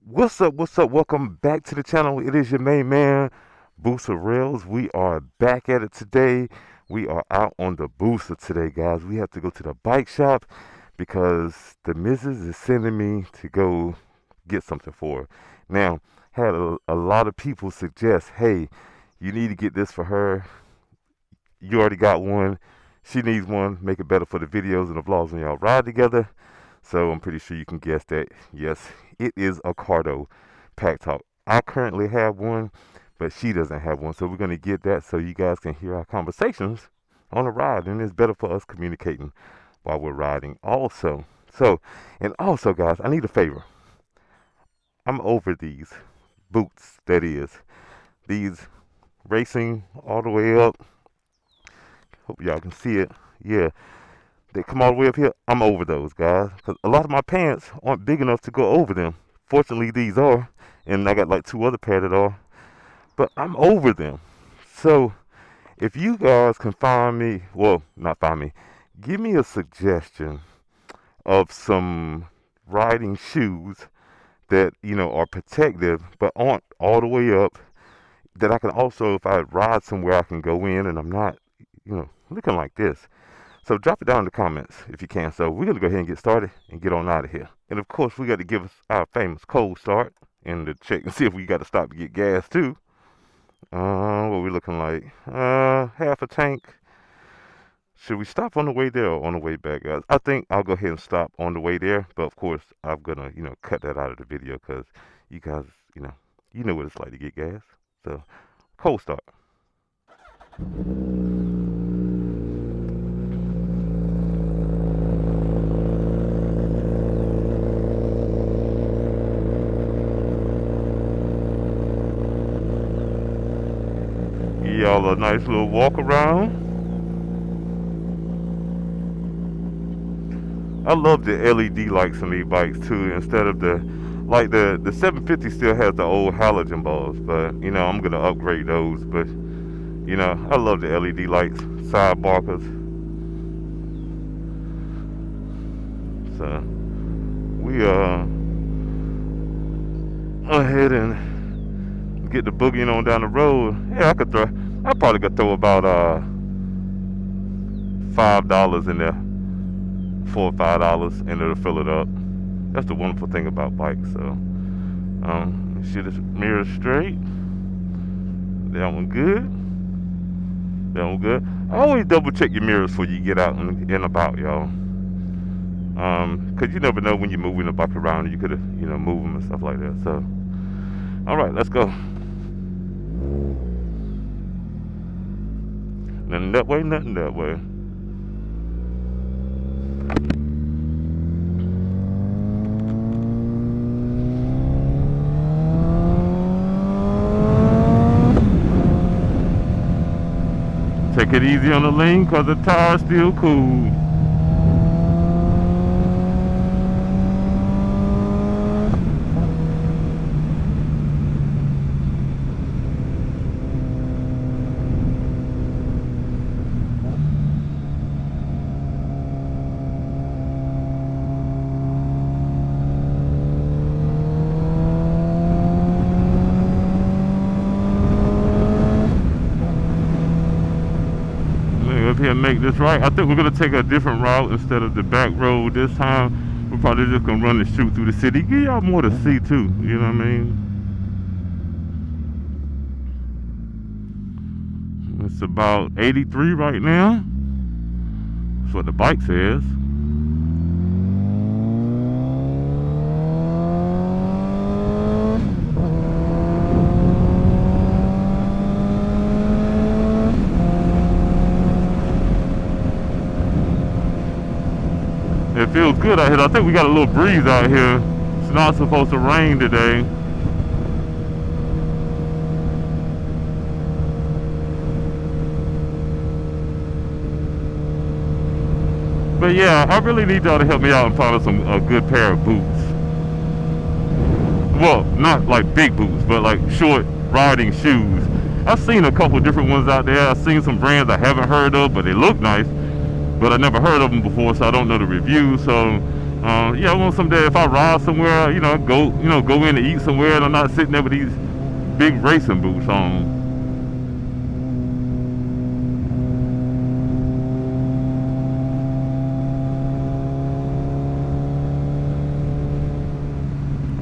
What's up? What's up? Welcome back to the channel. It is your main man, Booster Rails. We are back at it today. We are out on the Booster today, guys. We have to go to the bike shop because the missus is sending me to go get something for her. Now, had a lot of people suggest, hey, you need to get this for her. You already got one. She needs one. Make it better for the videos and the vlogs when y'all ride together. So I'm pretty sure you can guess that. Yes, it is a Cardo Packtalk. I currently have one, but she doesn't have one. So we're going to get that so you guys can hear our conversations on the ride. And it's better for us communicating while we're riding also. And also, guys, I need a favor. I'm over these boots, that is. These racing all the way up. Hope y'all can see it. Yeah, they come all the way up here. I'm over those, guys, because a lot of my pants aren't big enough to go over them. Fortunately, these are, and I got like two other pair that are, but I'm over them. So if you guys can find me, well, not find me, give me a suggestion of some riding shoes that, are protective but aren't all the way up, that I can also, if I ride somewhere, I can go in and I'm not, looking like this. So drop it down in the comments if you can. So we're going to go ahead and get started and get on out of here. And of course, we got to give us our famous cold start and to check and see if we got to stop to get gas too. What we looking like? Half a tank. Should we stop on the way there or on the way back, guys? I think I'll go ahead and stop on the way there. But of course, I'm going to, cut that out of the video because you guys, you know what it's like to get gas. So cold start. Y'all a nice little walk around. I love the LED lights on these bikes too. Instead of the 750 still has the old halogen bulbs, but I'm gonna upgrade those. But I love the LED lights, side markers. So we ahead and get the boogieing on down the road. Yeah, I probably could throw about $5 in there, $4 or $5, and it'll fill it up. That's the wonderful thing about bikes. So see this mirror straight. That one good. That one good. Always double check your mirrors before you get out and about, y'all. Cause you never know when you're moving the bike around, you could have, move them and stuff like that. So, all right, let's go. Nothing that way, nothing that way. Take it easy on the lane cause the tire's still cool. Up here and make this right. I think we're gonna take a different route instead of the back road this time. We're probably just gonna run and shoot through the city. Give y'all more to see too. You know what I mean? It's about 83 right now. That's what the bike says. It feels good out here. I think we got a little breeze out here. It's not supposed to rain today. But yeah, I really need y'all to help me out and find us a good pair of boots. Well, not like big boots, but like short riding shoes. I've seen a couple different ones out there. I've seen some brands I haven't heard of, but they look nice. But I never heard of them before, so I don't know the reviews. So Yeah, I want someday if I ride somewhere, go in to eat somewhere, and I'm not sitting there with these big racing boots on.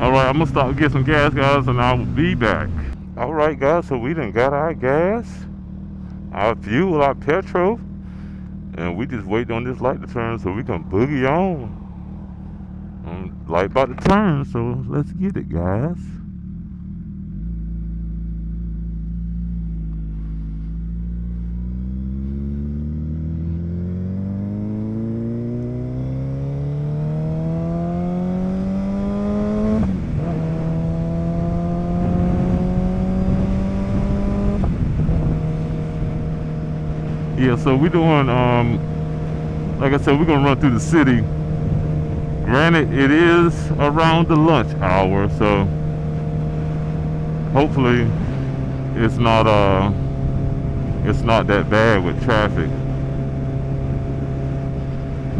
All right, I'm gonna stop and get some gas, guys, and I will be back. All right, guys, so we done got our gas, our fuel, our petrol, and we just waiting on this light to turn so we can boogie on. Light about to turn, so let's get it, guys. Yeah, so we're doing, like I said, we're gonna run through the city. Granted, it is around the lunch hour, so hopefully it's not that bad with traffic.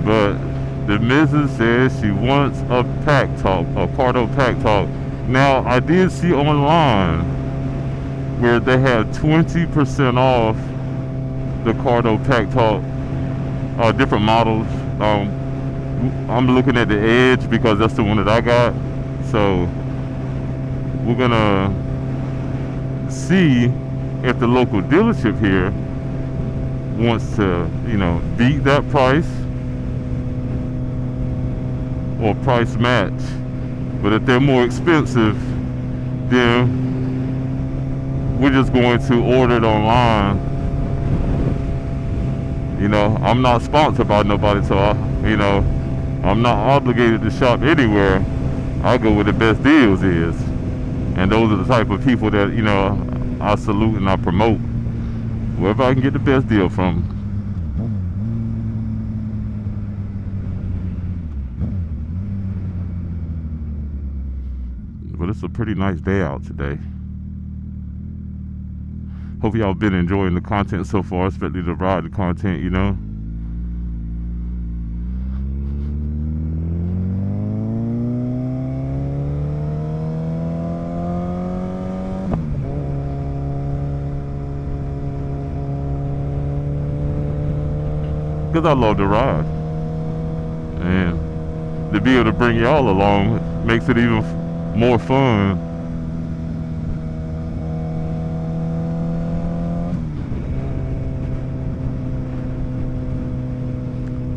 But the missus says she wants a Packtalk, a Cardo Packtalk. Now, I did see online where they have 20% off the Cardo Packtalk, different models. I'm looking at the Edge because that's the one that I got. So we're gonna see if the local dealership here wants to, beat that price or price match. But if they're more expensive, then we're just going to order it online. I'm not sponsored by nobody, so I'm not obligated to shop anywhere. I go where the best deals is. And those are the type of people that, I salute and I promote. Wherever I can get the best deal from. But it's a pretty nice day out today. Hope y'all been enjoying the content so far, especially the ride content, Because I love to ride. And to be able to bring y'all along makes it even more fun.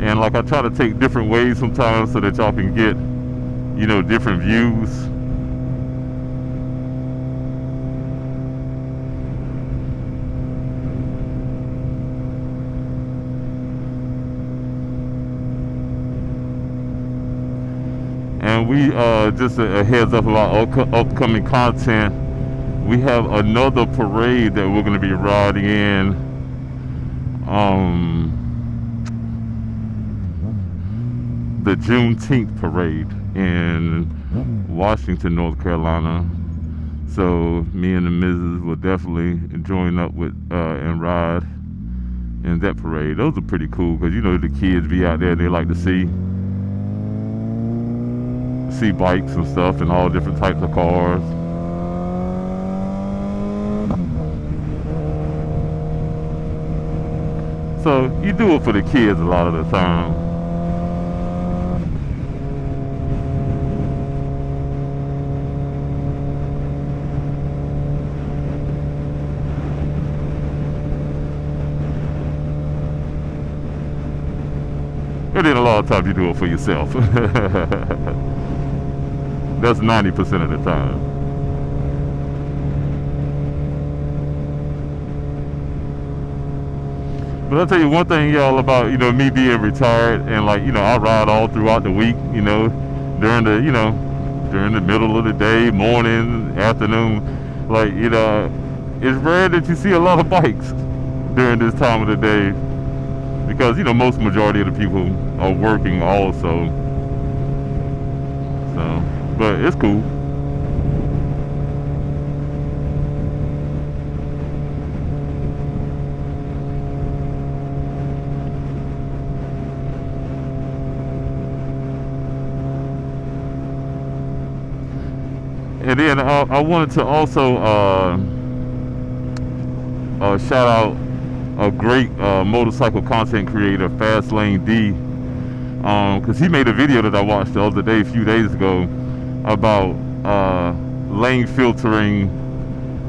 And like I try to take different ways sometimes so that y'all can get, different views. And we, just a heads up about upcoming content, we have another parade that we're going to be riding in. The Juneteenth parade in Washington, North Carolina. So me and the missus will definitely join up with and ride in that parade. Those are pretty cool because the kids be out there, they like to see bikes and stuff and all different types of cars. So you do it for the kids a lot of the time. And then a lot of times you do it for yourself. That's 90% of the time. But I'll tell you one thing, y'all, about, me being retired and I ride all throughout the week, during the middle of the day, morning, afternoon. It's rare that you see a lot of bikes during this time of the day because, most majority of the people are working also. So, but it's cool. And then I wanted to also shout out a great motorcycle content creator, Fast Lane D, because he made a video that I watched the other day, a few days ago, about lane filtering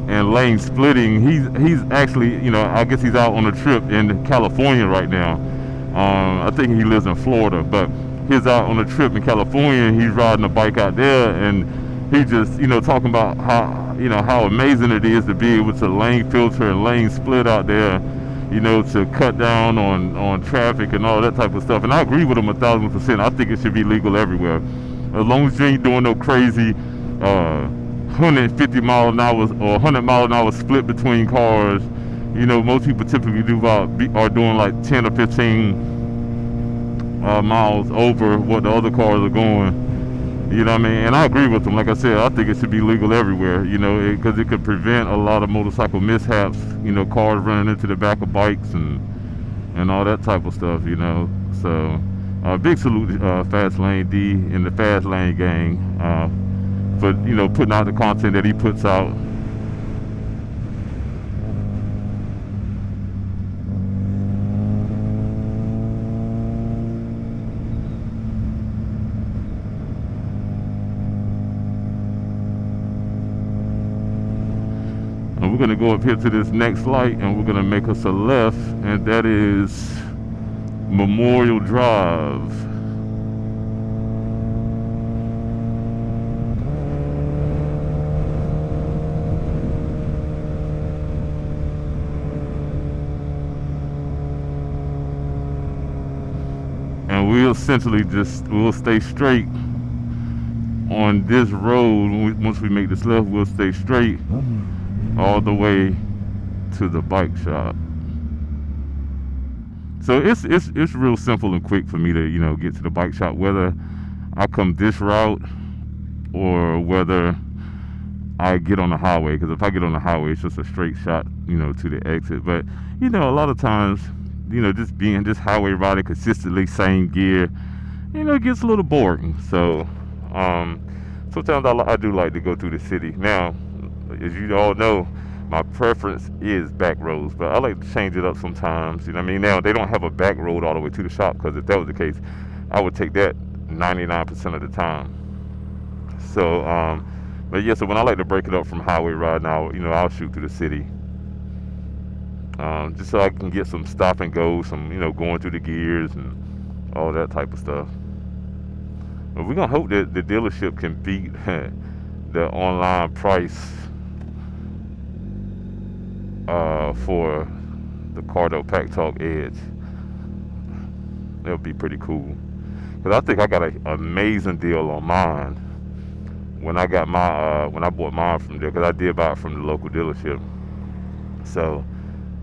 and lane splitting. He's actually, I guess he's out on a trip in California right now. I think he lives in Florida, but he's out on a trip in California. And he's riding a bike out there, and he just, talking about how amazing it is to be able to lane filter and lane split out there, to cut down on traffic and all that type of stuff. And I agree with him 1,000%. I think it should be legal everywhere, as long as you ain't doing no crazy 150 mile an hour or 100 mile an hour split between cars. Most people typically are doing like 10 or 15 miles over what the other cars are going. You know what I mean? And I agree with them. Like I said, I think it should be legal everywhere, because it could prevent a lot of motorcycle mishaps, cars running into the back of bikes and all that type of stuff, So, big salute to Fast Lane D and the Fast Lane gang for, putting out the content that he puts out. We're going to go up here to this next light, and we're going to make us a left, and that is Memorial Drive. And we'll stay straight on this road. Once we make this left, we'll stay straight all the way to the bike shop. So it's real simple and quick for me to get to the bike shop, whether I come this route or whether I get on the highway. Because if I get on the highway, it's just a straight shot to the exit. But a lot of times just highway riding consistently, same gear, it gets a little boring. So sometimes I do like to go through the city. Now, as you all know, my preference is back roads, but I like to change it up sometimes. Now they don't have a back road all the way to the shop, because if that was the case, I would take that 99% of the time. So, but yeah, so when I like to break it up from highway riding, I'll shoot through the city, just so I can get some stop and go, some going through the gears and all that type of stuff. But we're gonna hope that the dealership can beat the online price for the Cardo Packtalk Edge. That'll be pretty cool, because I think I got an amazing deal on mine when I got when I bought mine from there, because I did buy it from the local dealership. So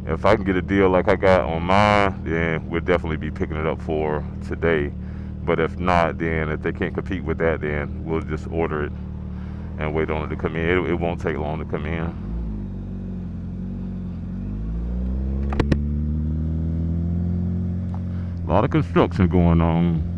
if I can get a deal like I got on mine, then we'll definitely be picking it up for today. But if not, then if they can't compete with that, then we'll just order it and wait on it to come in. It won't take long to come in. A lot of construction going on.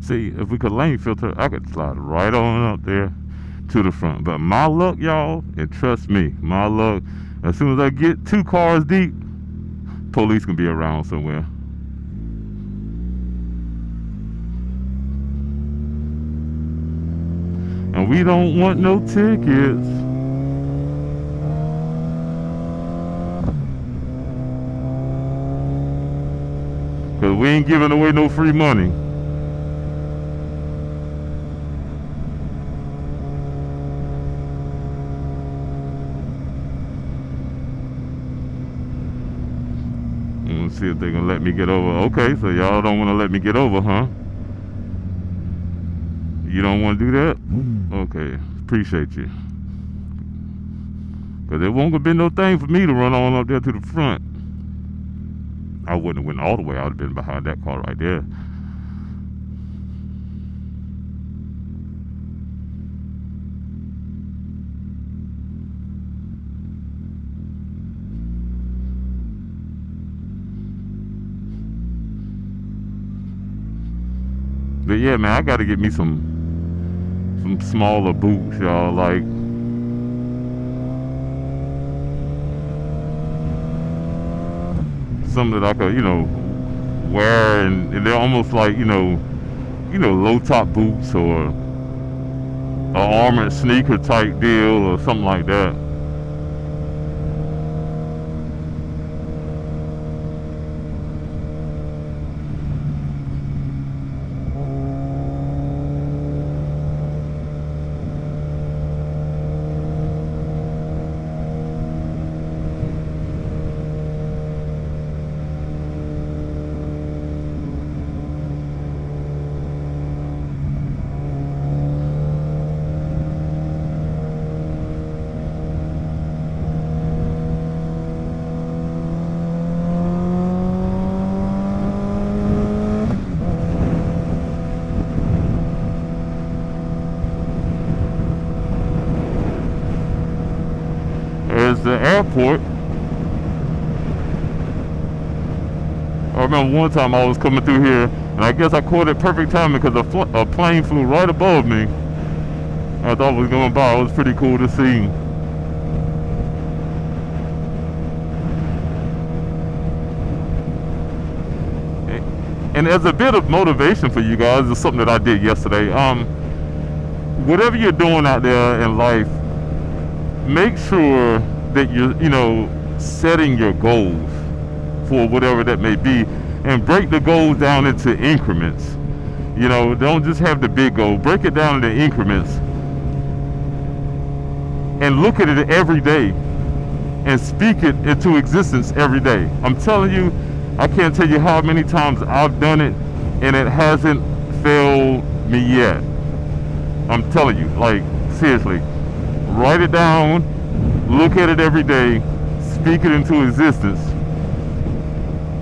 See, if we could lane filter, I could slide right on up there to the front. But my luck, y'all, and trust me, my luck, as soon as I get 2 cars deep, police can be around somewhere. And we don't want no tickets. Cause we ain't giving away no free money. Let's see if they gonna let me get over. Okay, so y'all don't want to let me get over, huh? You don't want to do that? Okay, appreciate you. Cause there won't have been no thing for me to run on up there to the front. I wouldn't have went all the way. I would have been behind that car right there. But yeah, man, I got to get me some smaller boots, y'all. Like, some that I could, wear, and they're almost like, low top boots or a armored sneaker type deal or something like that. There's the airport. I remember one time I was coming through here, and I guess I caught it perfect timing because a plane flew right above me. I thought it was going by. It was pretty cool to see. And as a bit of motivation for you guys, it's something that I did yesterday. Whatever you're doing out there in life, make sure that you're, setting your goals for whatever that may be, and break the goals down into increments. Don't just have the big goal. Break it down into increments and look at it every day and speak it into existence every day. I'm telling you, I can't tell you how many times I've done it and it hasn't failed me yet. I'm telling you, like, seriously, write it down, look at it every day, speak it into existence,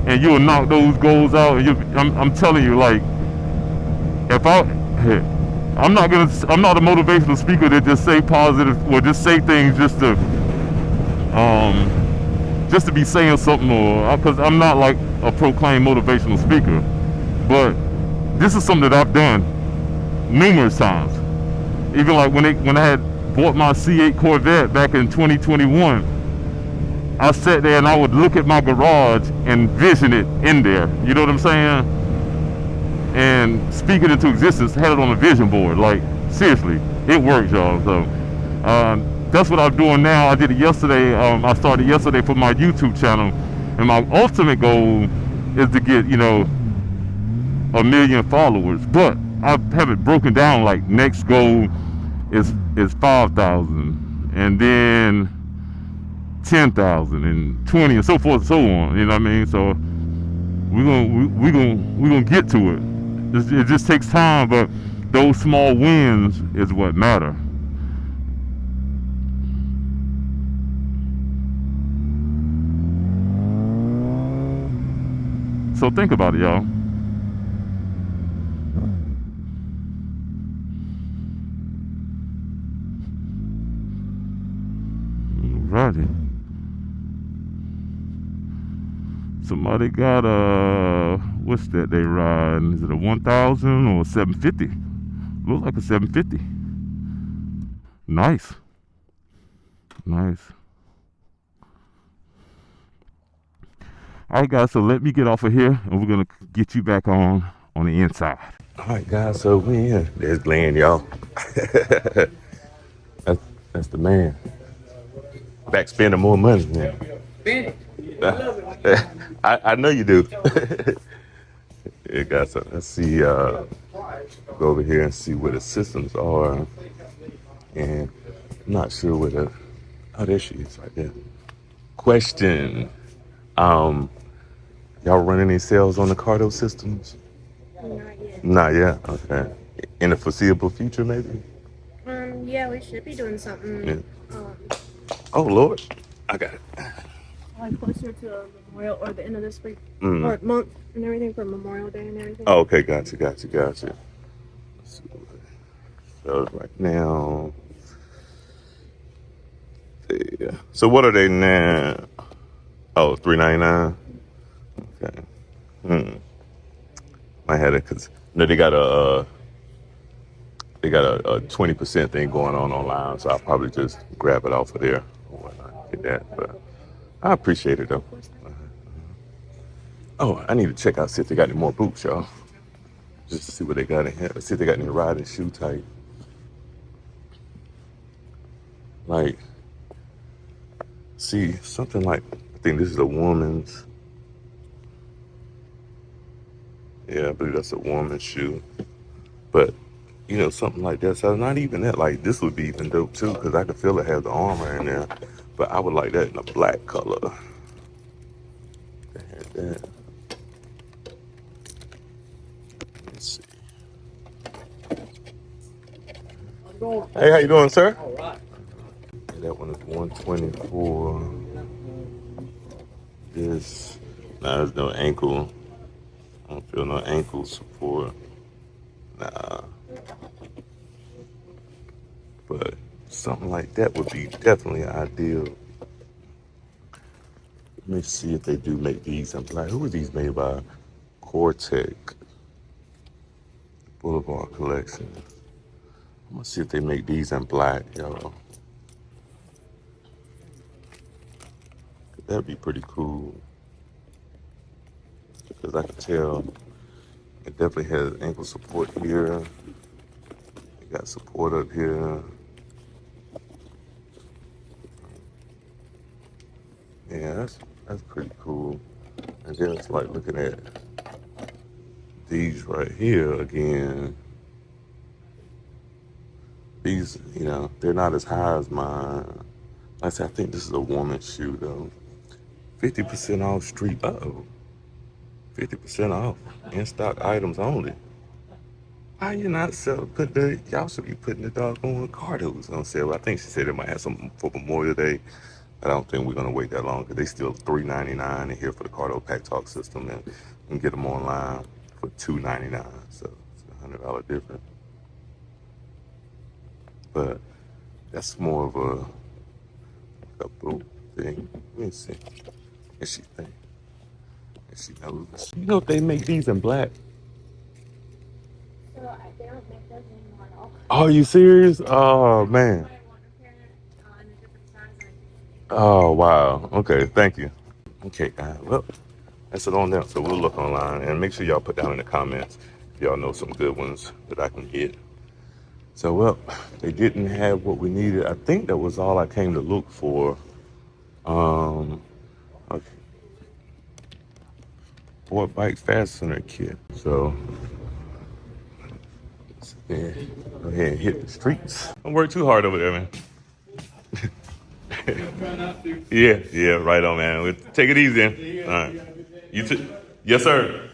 and you'll knock those goals out. I'm telling you, like, I'm not a motivational speaker that just say positive or just say things just to be saying something, or because I'm not like a proclaimed motivational speaker. But this is something that I've done numerous times. Even like when I had bought my C8 Corvette back in 2021, I sat there and I would look at my garage and vision it in there. You know what I'm saying? And speak it into existence. Had it on a vision board. Like, seriously, it works, y'all. So that's what I'm doing now. I did it yesterday. I started yesterday for my YouTube channel, and my ultimate goal is to get 1 million followers. But I have it broken down. Like, next goal is 5,000, and then 10,000, and 20, and so forth and so on. You know what I mean? So we're gonna get to it. It just takes time, but those small wins is what matter. So think about it, y'all. Alrighty. Somebody got what's that they riding? Is it a 1000 or a 750? Looks like a 750. Nice. Alright guys, so let me get off of here and we're gonna get you back on the inside. Alright guys, so we in. There's Glenn, y'all. that's the man. Back spending more money now. I know you do. it got some. Let's see. Go over here and see where the systems are, and I'm not sure where the. Oh, there she is, right there. Question. Um, y'all running any sales on the Cardo systems? Not yet. Not yet. Okay. In the foreseeable future, maybe. Yeah, we should be doing something. Yeah. Oh Lord, I got it. Like closer to Memorial or the end of this week Mm. or month and everything for Memorial Day and everything. Oh, okay, gotcha. Let's see what it shows right now. Yeah. So what are they now? Oh, $3.99. Okay. I had it because no, they got a 20% thing going on online, so I'll probably just grab it off of there or whatnot, get that. But I appreciate it though. Oh, I need to check out see if they got any more boots, y'all. Just to see what they got in here. Let's see if they got any riding shoe type. Like, see something like I think this is a woman's. Yeah, I believe that's a woman's shoe. But you know, something like that. So not even that. Like this would be even dope too, because I could feel it has the armor in there. But I would like that in a black color. They had that. Let's see. Hey, how you doing, sir? All right. That one is 124. This nah, there's no ankle. I don't feel no ankle support. Nah. But something like that would be definitely ideal. Let me see if they do make these in black. Who are these made by? Cortec Boulevard Collection. I'm gonna see if they make these in black, y'all. That'd be pretty cool. Because I can tell it definitely has ankle support here. It got support up here. Yeah, that's pretty cool. And then it's like looking at these right here again. These, you know, they're not as high as mine. Like I said, I think this is a woman's shoe though. 50% off street. 50% off in stock items only. Why you not sell? Y'all should be putting the doggone Cardos on sale. I think she said it might have some for Memorial Day. I don't think we're gonna wait that long because they still $3.99 in here for the Cardo Packtalk system, and you can get them online for $2.99. So it's $100 difference. But that's more of a boot thing. Let me see. And she think. And she knows. You know if they make these in black? So they don't make those anymore at all. Are you serious? Oh man. In a different size. Oh wow. Okay, thank you. Okay, well, that's it on there. So we'll look online and make sure y'all put down in the comments if y'all know some good ones that I can get. So well, they didn't have what we needed. I think that was all I came to look for. Okay. Board bike fastener kit. So let's go ahead and hit the streets. Don't work too hard over there, man. Yeah, right on, man. We'll take it easy. Then. All right. You too. Yes, sir.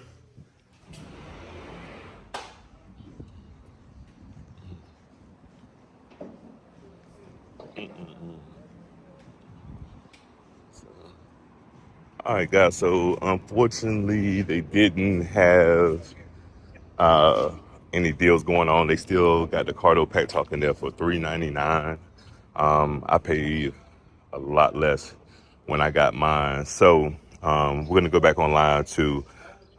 All right, guys. So unfortunately, they didn't have uh, any deals going on. They still got the Cardo Pack Talk in there for $3.99. I paid a lot less when I got mine. So we're gonna go back online to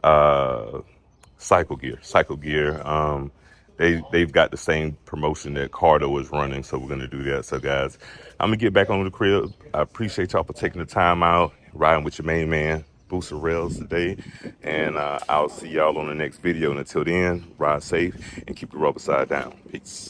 uh, Cycle Gear. Cycle Gear. They've got the same promotion that Cardo is running, so we're gonna do that. So guys, I'm gonna get back on the crib. I appreciate y'all for taking the time out, riding with your main man, Booster Rails today, and I'll see y'all on the next video. And until then, ride safe and keep the rubber side down. Peace.